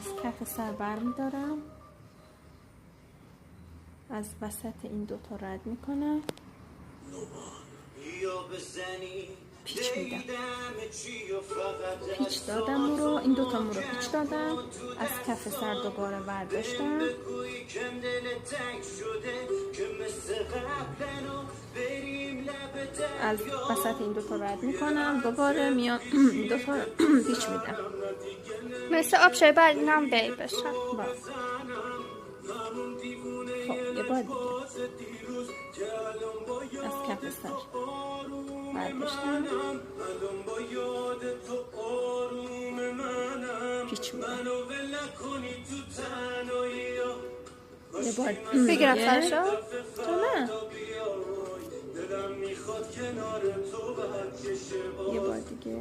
از کف سر برمیدارم، از وسط این دوتا رد میکنم، پیچ میدم. پیچ دادم مو رو، این دوتا مو رو پیچ دادم، از کف سر دوباره برداشتم، از وسط این دوتا رد میکنم، دوباره میام دوتا پیچ میدم مثل آب شوی بعد این هم بی بشه. خب یه بار دیگه از کف سر برداشتم، پیچ میدم. یه بار بگیرم سرشو؟ تو نه، یه بار دیگه